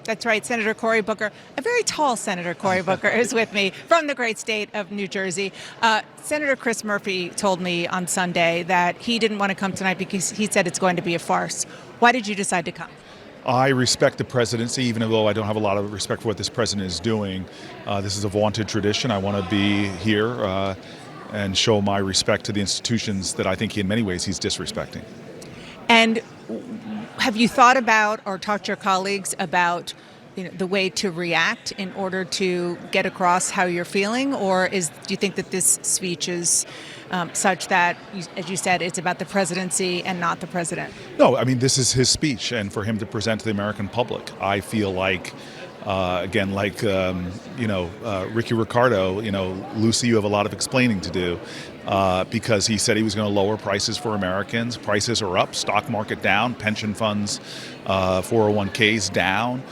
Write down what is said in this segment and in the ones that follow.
That's right. Senator Cory Booker, a very tall Senator Cory Booker, is with me from the great state of New Jersey. Senator Chris Murphy told me on Sunday that he didn't want to come tonight because he said it's going to be a farce. Why did you decide to come? I respect the presidency, even though I don't have a lot of respect for what this president is doing. This is a vaunted tradition. I want to be here and show my respect to the institutions that I think in many ways he's disrespecting. And have you thought about or talked to your colleagues about the way to react in order to get across how you're feeling? Or do you think that this speech is such that, as you said, it's about the presidency and not the president? No, I mean, this is his speech, and for him to present to the American public, I feel like, again, like, Ricky Ricardo, Lucy, you have a lot of explaining to do because he said he was going to lower prices for Americans. Prices are up, stock market down, pension funds, 401ks down.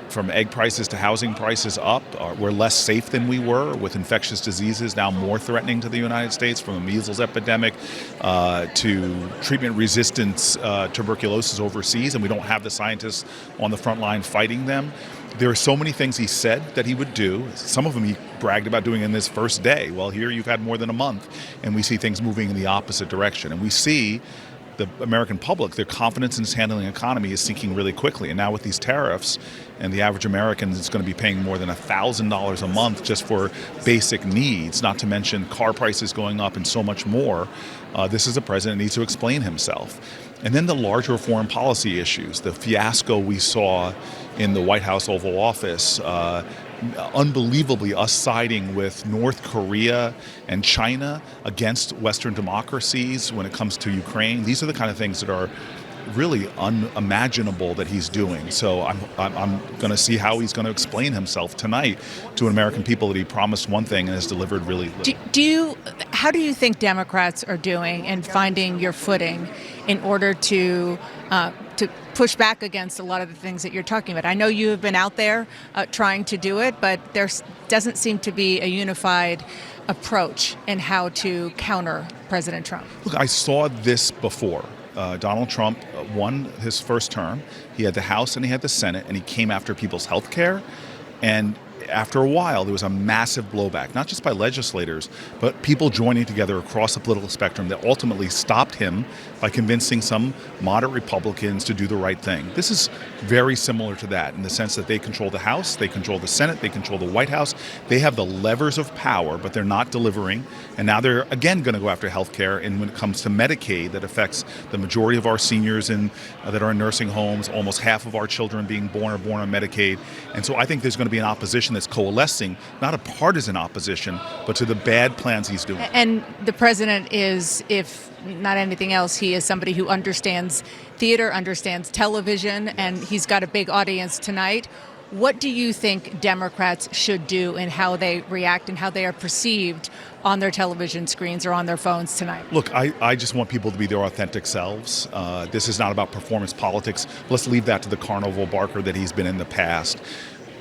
From egg prices to housing prices up. We're less safe than we were, with infectious diseases now more threatening to the United States, from the measles epidemic to treatment-resistant tuberculosis overseas, and we don't have the scientists on the front line fighting them. There are so many things he said that he would do. Some of them he bragged about doing in this first day. Well, here you've had more than a month, and we see things moving in the opposite direction. And we see the American public, their confidence in his handling the economy is sinking really quickly. And now with these tariffs, and the average American is going to be paying more than $1,000 a month just for basic needs, not to mention car prices going up and so much more, this is a president who needs to explain himself. And then the larger foreign policy issues, the fiasco we saw in the White House Oval Office, unbelievably us siding with North Korea and China against Western democracies when it comes to Ukraine. These are the kind of things that are really unimaginable that he's doing. So I'm going to see how he's going to explain himself tonight to American people that he promised one thing and has delivered really little. How do you think Democrats are doing in finding your footing in order to push back against a lot of the things that you're talking about? I know you have been out there trying to do it, but there doesn't seem to be a unified approach in how to counter President Trump. Look, I saw this before. Donald Trump won his first term. He had the House and he had the Senate, and he came after people's health care. And after a while, there was a massive blowback, not just by legislators, but people joining together across the political spectrum that ultimately stopped him by convincing some moderate Republicans to do the right thing. This is very similar to that in the sense that they control the House, they control the Senate, they control the White House. They have the levers of power, but they're not delivering. And now they're again going to go after health care. And when it comes to Medicaid, that affects the majority of our seniors that are in nursing homes, almost half of our children being born are born on Medicaid. And so I think there's going to be an opposition that's coalescing, not a partisan opposition, but to the bad plans he's doing. And the president is, if not anything else, he is somebody who understands theater, understands television, and he's got a big audience tonight. What do you think Democrats should do in how they react and how they are perceived on their television screens or on their phones tonight? Look, I just want people to be their authentic selves. This is not about performance politics. Let's leave that to the carnival barker that he's been in the past.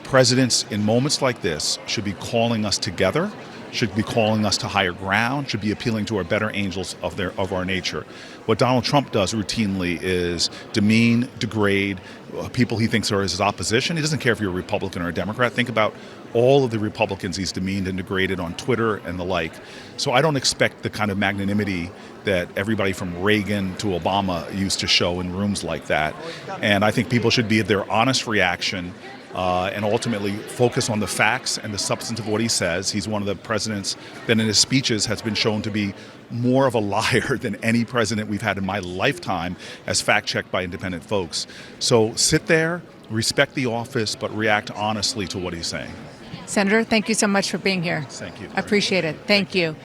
Presidents in moments like this should be calling us together, should be calling us to higher ground, should be appealing to our better angels of our nature. What Donald Trump does routinely is demean, degrade people he thinks are his opposition. He doesn't care if you're a Republican or a Democrat. Think about all of the Republicans he's demeaned and degraded on Twitter and the like. So I don't expect the kind of magnanimity that everybody from Reagan to Obama used to show in rooms like that. And I think people should be at their honest reaction and ultimately focus on the facts and the substance of what he says. He's one of the presidents that in his speeches has been shown to be more of a liar than any president we've had in my lifetime, as fact-checked by independent folks. So sit there, respect the office, but react honestly to what he's saying. Senator, thank you so much for being here. Thank you. I appreciate it. Thank you.